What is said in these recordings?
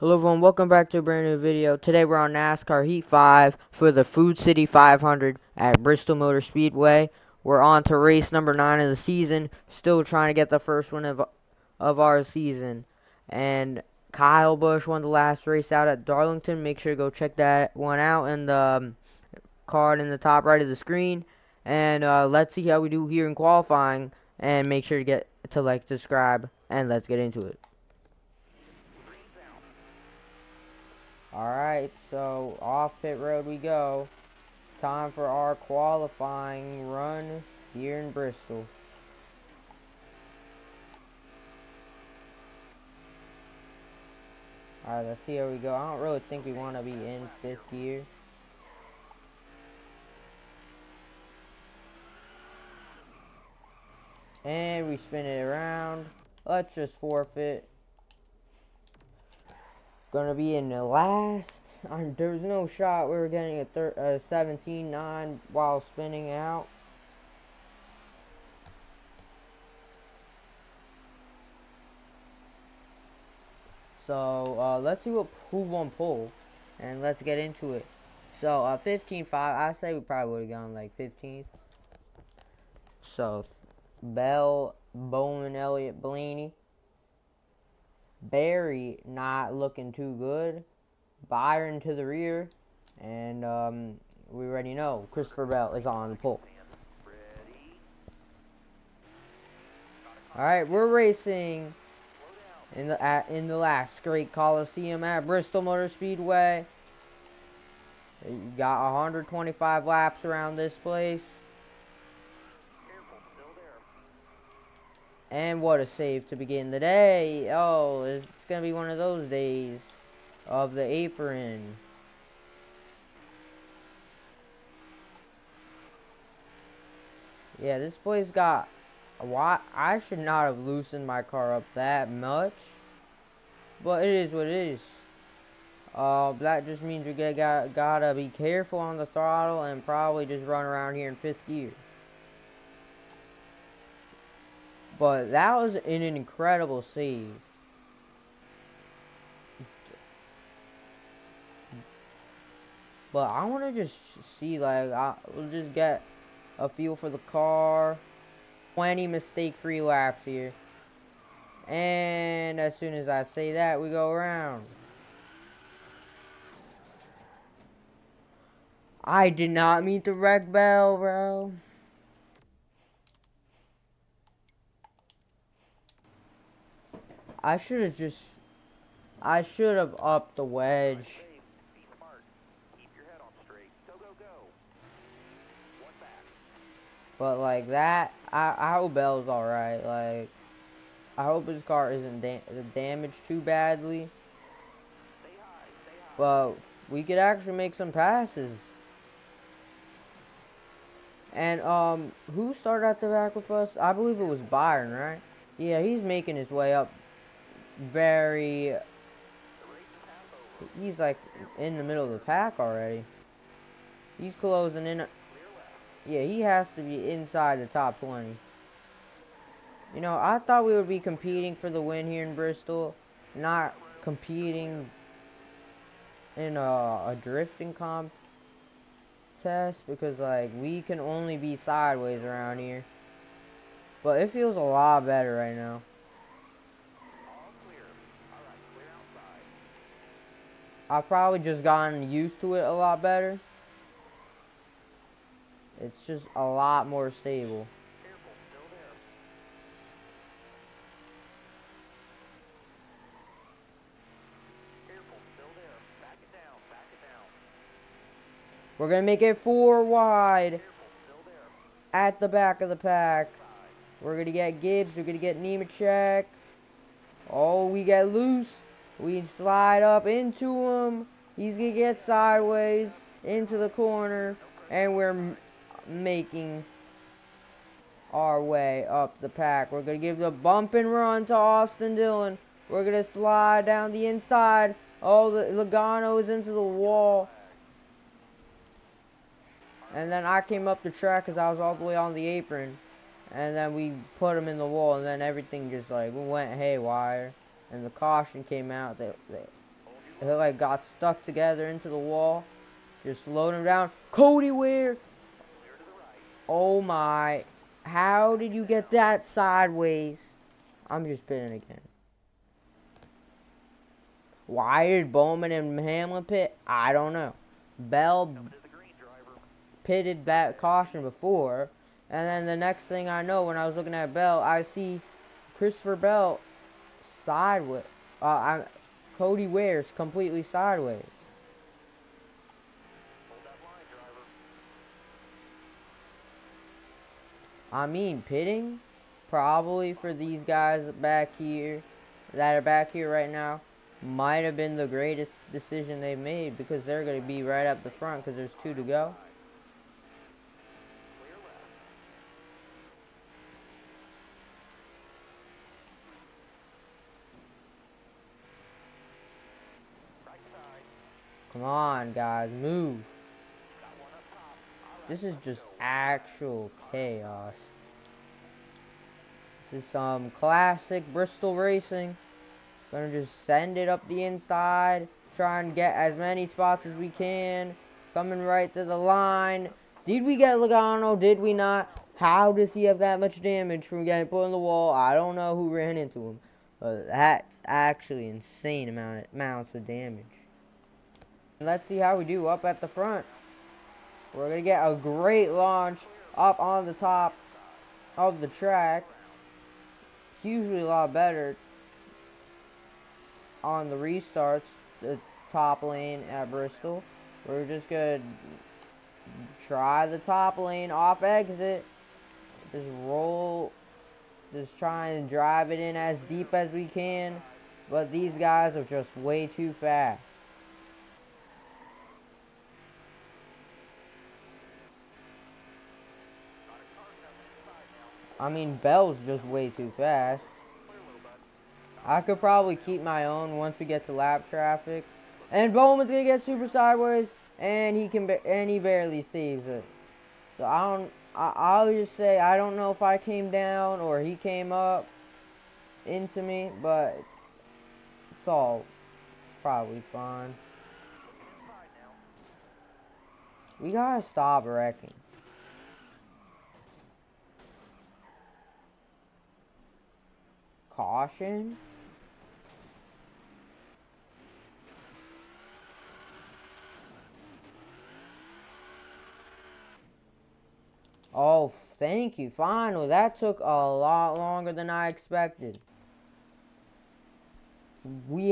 Hello everyone, welcome back to a brand new video. Today we're on NASCAR Heat 5 for the Food City 500 at Bristol Motor Speedway. We're on to race number 9 of the season, still trying to get the first one of our season. And Kyle Busch won the last race out at Darlington. Make sure to go check that one out in the card in the top right of the screen. And let's see how we do here in qualifying. And make sure to get to like, subscribe, and let's get into it. Alright, so off pit road we go. Time for our qualifying run here in Bristol. Alright, let's see how we go. I don't really think we want to be in 5th gear. And we spin it around. Let's just forfeit. Gonna be in the last. There's no shot we were getting a 17-9 while spinning out. So let's see who won pole, and let's get into it. So 15-5. I say we probably would have gone like 15th. So Bell, Bowman, Elliott, Blaney, Barry not looking too good. Byron to the rear, and we already know Christopher Bell is on the pole. All right, we're racing in the last great Coliseum at Bristol Motor Speedway. You got 125 laps around this place. And what a save to begin the day. Oh, it's going to be one of those days of the apron. Yeah, this place got I should not have loosened my car up that much. But it is what it is. That just means we gotta be careful on the throttle and probably just run around here in 5th gear. But that was an incredible save. But I want to just see, like, we'll just get a feel for the car. 20 mistake-free laps here. And as soon as I say that, we go around. I did not meet the wreck bell, bro. I should have upped the wedge. But like that, I hope Bell's alright. Like, I hope his car isn't damaged too badly. But we could actually make some passes. And who started at the back with us? I believe it was Byron, right? Yeah, he's making his way up. He's like in the middle of the pack already. He's closing in. Yeah, he has to be inside the top 20. You know, I thought we would be competing for the win here in Bristol, not competing in a drifting contest, because like we can only be sideways around here. But it feels a lot better right now. I've probably just gotten used to it a lot better. It's just a lot more stable. We're going to make it 4 wide at the back of the pack. We're going to get Gibbs. We're going to get Nemechek. Oh, we get loose. We slide up into him. He's going to get sideways into the corner. And we're making our way up the pack. We're going to give the bump and run to Austin Dillon. We're going to slide down the inside. Oh, the Logano is into the wall. And then I came up the track because I was all the way on the apron. And then we put him in the wall. And then everything just like went haywire. And the caution came out. It like got stuck together into the wall. Just slowed him down. Cody Ware! Oh my. How did you get that sideways? I'm just pitting again. Why did Bowman and Hamlin pit? I don't know. Bell pitted that caution before. And then the next thing I know, when I was looking at Bell, I see Christopher Bell sideways. Cody Ware's completely sideways. I mean, pitting, probably for these guys back here, that are back here right now, might have been the greatest decision they've made, because they're going to be right up the front because there's 2 to go. Come on, guys, move. This is just actual chaos. This is some classic Bristol racing. Gonna just send it up the inside. Try and get as many spots as we can. Coming right to the line. Did we get Logano? Did we not? How does he have that much damage from getting put in the wall? I don't know who ran into him. But that's actually insane amounts of damage. Let's see how we do up at the front. We're going to get a great launch up on the top of the track. It's usually a lot better on the restarts, the top lane at Bristol. We're just going to try the top lane off exit. Just roll. Just try and drive it in as deep as we can. But these guys are just way too fast. I mean, Bell's just way too fast. I could probably keep my own once we get to lap traffic. And Bowman's gonna get super sideways, and he barely saves it. So I'll just say I don't know if I came down or he came up into me, but it's probably fine. We gotta stop wrecking. Caution. Oh, thank you. Finally, that took a lot longer than I expected. We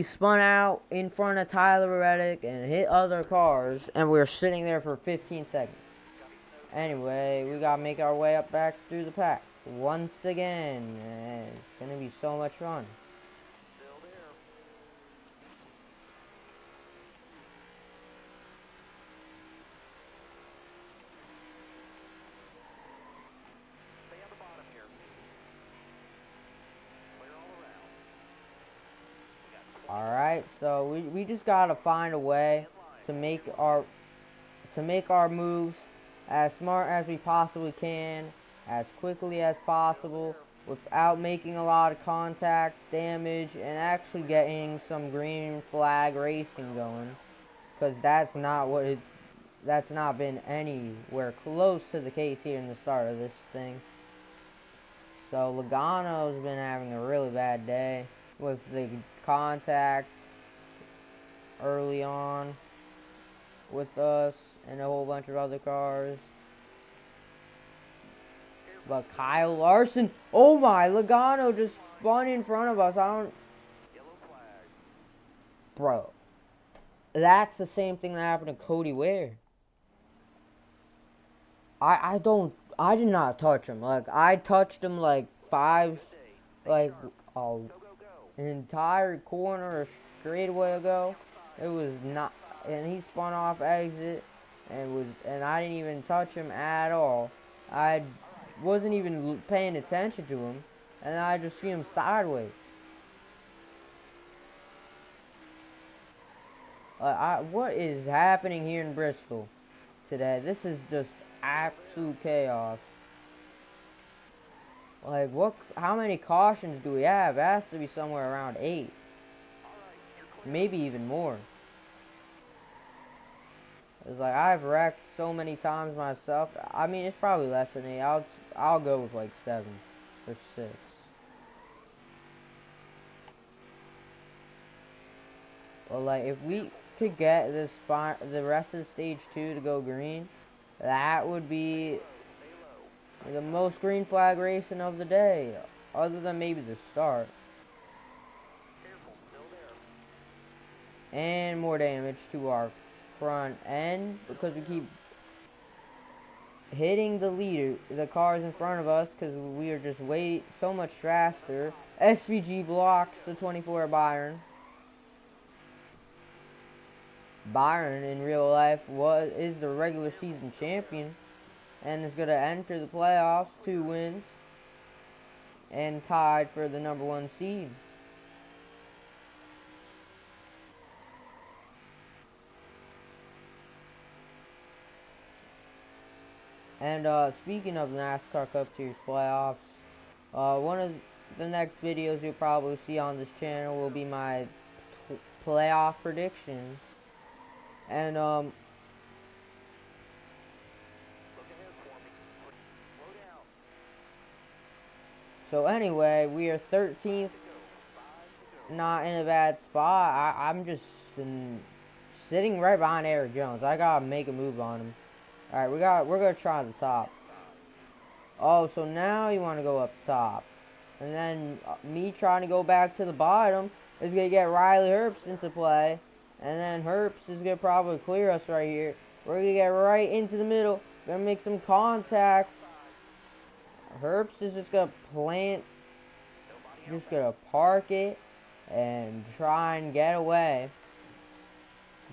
spun out in front of Tyler Reddick and hit other cars, and we were sitting there for 15 seconds. Anyway, we gotta make our way up back through the pack once again, and it's gonna be so much fun. Alright, so we just gotta find a way to make our moves as smart as we possibly can, as quickly as possible, without making a lot of contact damage, and actually getting some green flag racing going, because that's not been anywhere close to the case here in the start of this thing. So Logano's been having a really bad day with the contacts early on with us and a whole bunch of other cars. But Kyle Larson, oh my, Logano just spun in front of us. Bro, that's the same thing that happened to Cody Ware. I did not touch him. Like, I touched him like an entire corner or straightaway ago. It was not, and he spun off exit, and I didn't even touch him at all. I wasn't even paying attention to him, and I just see him sideways. What is happening here in Bristol today? This is just absolute chaos. Like, how many cautions do we have? It has to be somewhere around 8. maybe even more. It's like I've wrecked so many times myself. I mean, it's probably less than 8. I'll go with like 7 or 6. Well, like if we could get the rest of stage 2 to go green, that would be the most green flag racing of the day, other than maybe the start. And more damage to our front end because we keep hitting the cars in front of us, because we are just way so much faster. SVG blocks the 24 Byron. Byron in real life is the regular season champion and is going to enter the playoffs, 2 wins, and tied for the #1 seed. And speaking of NASCAR Cup Series playoffs, one of the next videos you'll probably see on this channel will be my playoff predictions. And so anyway, we are 13th, not in a bad spot. I'm just sitting right behind Eric Jones. I gotta make a move on him. All right, we're gonna try the top. Oh, so now you want to go up top, and then me trying to go back to the bottom is gonna get Riley Herbst into play, and then Herbst is gonna probably clear us right here. We're gonna get right into the middle, gonna make some contact. Herbst is just gonna park it and try and get away.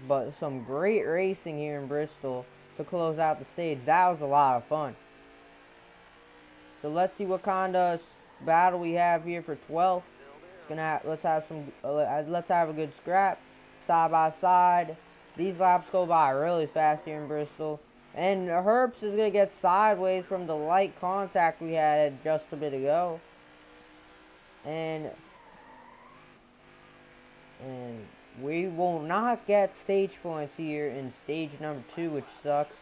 But some great racing here in Bristol to close out the stage. That was a lot of fun. So let's see what kind of battle we have here for 12th. Let's have a good scrap, side by side. These laps go by really fast here in Bristol, and Herbst is gonna get sideways from the light contact we had just a bit ago, and we will not get stage points here in stage #2, which sucks.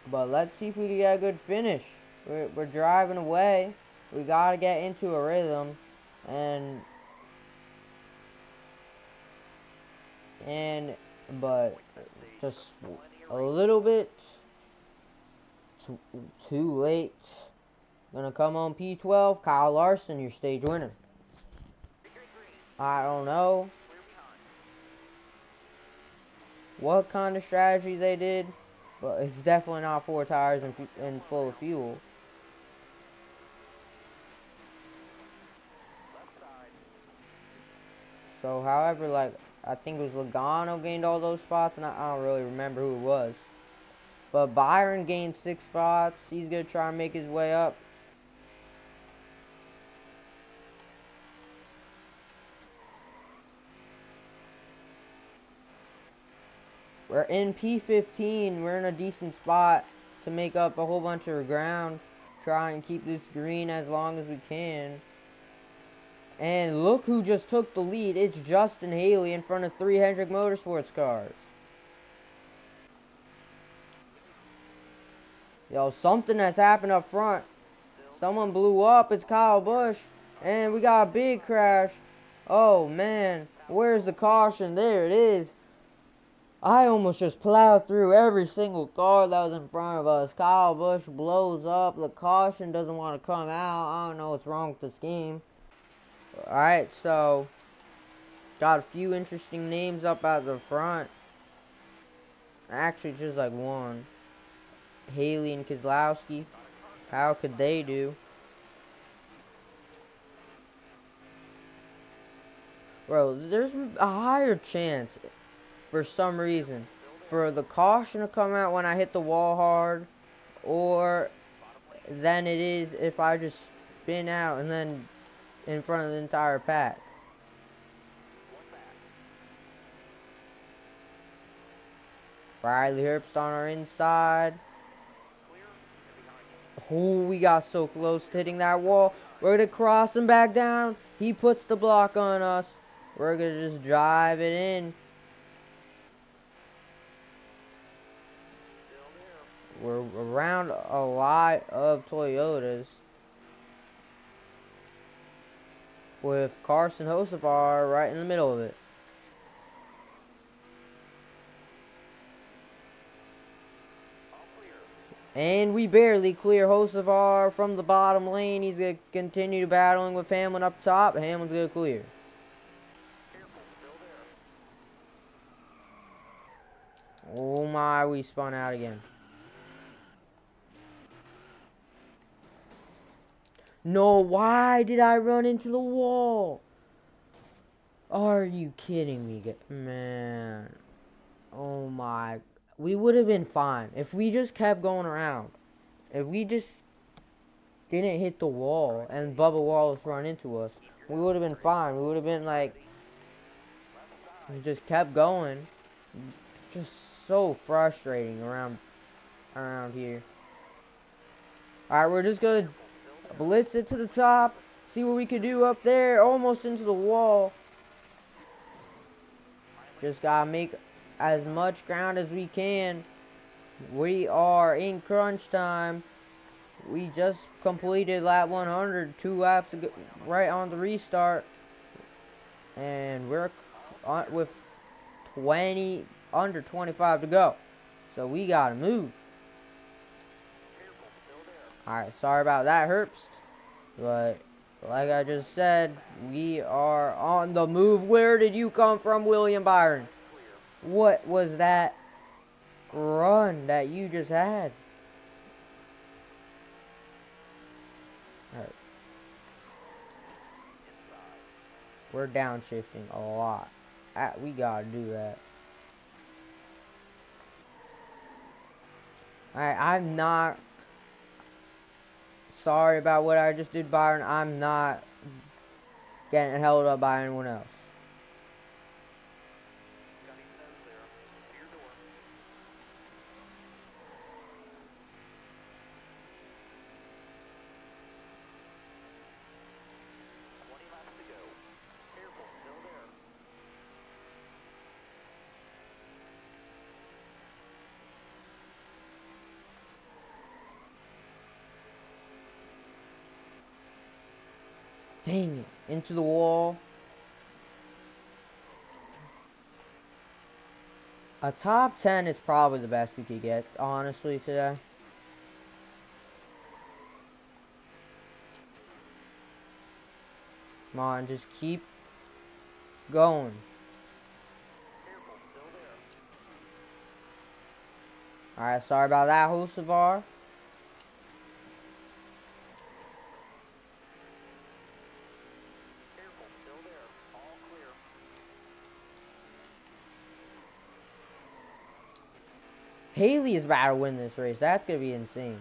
But let's see if we can get a good finish. We're driving away. We gotta get into a rhythm, but just a little bit too late. Gonna come on P12, Kyle Larson, your stage winner. I don't know what kind of strategy they did, but it's definitely not 4 tires and full of fuel. So, however, like, I think it was Logano gained all those spots, and I don't really remember who it was. But Byron gained 6 spots. He's going to try and make his way up. We're in P15. We're in a decent spot to make up a whole bunch of ground. Try and keep this green as long as we can. And look who just took the lead. It's Justin Haley in front of 3 Hendrick Motorsports cars. Yo, something has happened up front. Someone blew up. It's Kyle Busch. And we got a big crash. Oh, man. Where's the caution? There it is. I almost just plowed through every single car that was in front of us. Kyle Busch blows up. The caution doesn't want to come out. I don't know what's wrong with this game. Alright, so got a few interesting names up at the front. Actually, just like one. Haley and Keselowski. How could they do? Bro, there's a higher chance, for some reason, for the caution to come out when I hit the wall hard, or than it is if I just spin out and then in front of the entire pack. Riley Herbst on our inside. Oh, we got so close to hitting that wall. We're going to cross him back down. He puts the block on us. We're going to just drive it in. We're around a lot of Toyotas. With Carson Hocevar right in the middle of it. And we barely clear Hocevar from the bottom lane. He's going to continue battling with Hamlin up top. Hamlin's going to clear. Oh my, we spun out again. No, why did I run into the wall? Are you kidding me? Man. Oh my. We would have been fine if we just kept going around. If we just didn't hit the wall and Bubba Wallace run into us, we would have been fine. We would have been like, we just kept going. Just so frustrating around here. Alright, we're just gonna blitz it to the top. See what we can do up there. Almost into the wall. Just gotta make as much ground as we can. We are in crunch time. We just completed lap 100, 2 laps ago, right on the restart. And we're with under 25 to go. So we gotta move. Alright, sorry about that, Herbst. But like I just said, we are on the move. Where did you come from, William Byron? What was that run that you just had? Alright. We're downshifting a lot. We gotta do that. Alright, I'm not sorry about what I just did, Byron. I'm not getting held up by anyone else. Dang it. Into the wall. A top 10 is probably the best we could get, honestly, today. Come on, just keep going. Alright, sorry about that, Hocevar. Haley is about to win this race. That's going to be insane.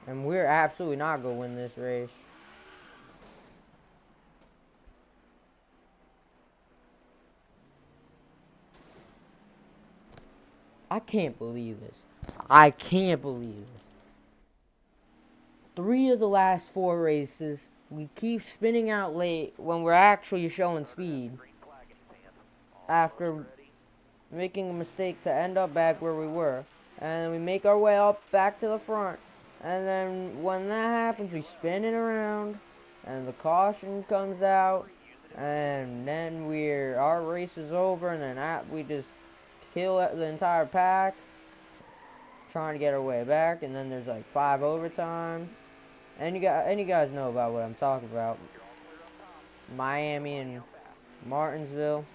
And we're absolutely not going to win this race. I can't believe this. I can't believe this. 3 of the last 4 races, we keep spinning out late when we're actually showing speed. After making a mistake to end up back where we were. And then we make our way up back to the front. And then when that happens, we spin it around. And the caution comes out. And then our race is over. And then we just kill the entire pack. Trying to get our way back. And then there's like 5 overtimes. And you guys know about what I'm talking about. Miami and Martinsville.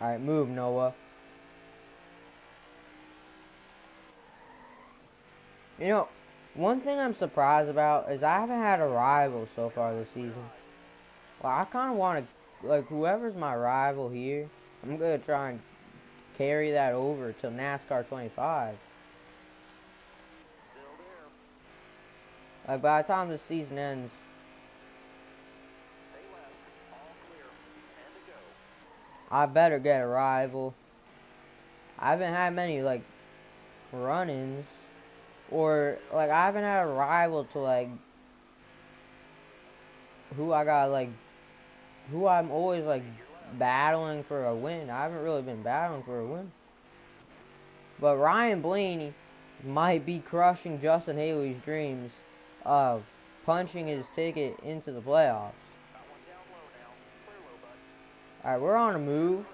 Alright, move, Noah. You know, one thing I'm surprised about is I haven't had a rival so far this season. Well, I kind of want to, like, whoever's my rival here, I'm going to try and carry that over to NASCAR 25. Like, by the time the season ends, I better get a rival. I haven't had many, like, run-ins. Or, like, I haven't had a rival to, like, who I got, like, who I'm always, like, battling for a win. I haven't really been battling for a win. But Ryan Blaney might be crushing Justin Haley's dreams of punching his ticket into the playoffs. Alright, we're on a move.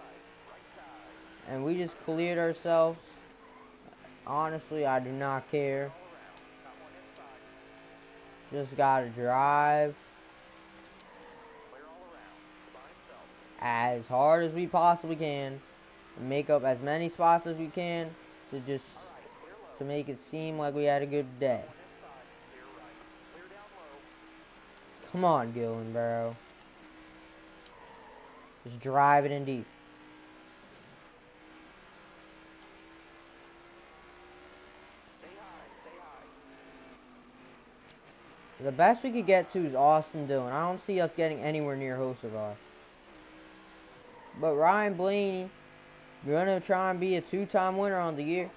And we just cleared ourselves. Honestly, I do not care. Just gotta drive as hard as we possibly can. And make up as many spots as we can to make it seem like we had a good day. Come on, Gillen, bro. Just drive it in deep. The best we could get to is Austin Dillon. I don't see us getting anywhere near Hocevar. But Ryan Blaney, you're going to try and be a 2-time winner on the year.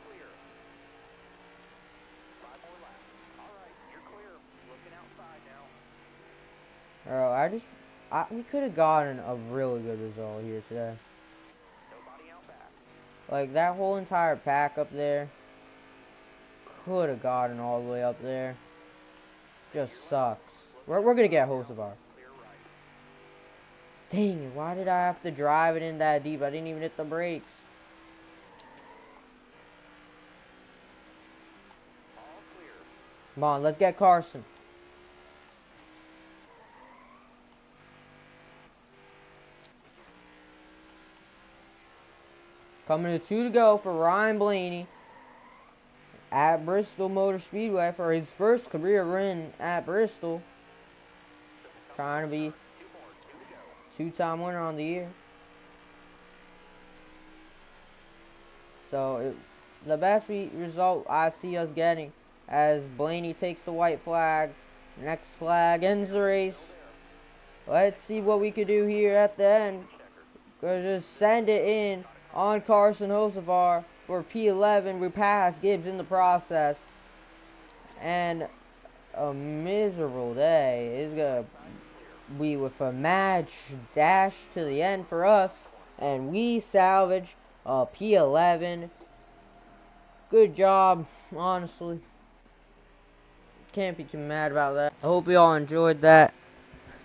Bro, we could have gotten a really good result here today. Like, that whole entire pack up there could have gotten all the way up there. Just sucks. We're going to get Hocevar. Dang it, why did I have to drive it in that deep? I didn't even hit the brakes. Come on, let's get Carson. Coming to 2 to go for Ryan Blaney at Bristol Motor Speedway for his first career win at Bristol. Trying to be 2-time winner on the year. So, the best result I see us getting as Blaney takes the white flag. Next flag ends the race. Let's see what we could do here at the end. Gonna just send it in on Carson Hocevar for P11. We pass Gibbs in the process. And a miserable day is gonna be with a match dash to the end for us. And we salvage a P11. Good job, honestly. Can't be too mad about that. I hope you all enjoyed that.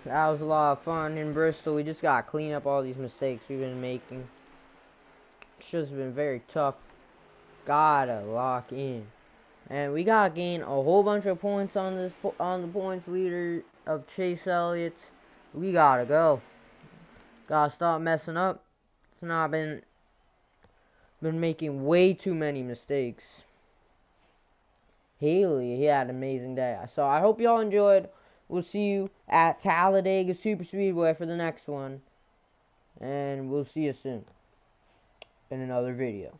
That was a lot of fun in Bristol. We just gotta clean up all these mistakes we've been making. It's just been very tough. Gotta lock in. And we gotta gain a whole bunch of points on the points leader of Chase Elliott. We gotta go. Gotta stop messing up. It's not been making way too many mistakes. Haley, he had an amazing day. So I hope y'all enjoyed. We'll see you at Talladega Super Speedway for the next one. And we'll see you soon in another video.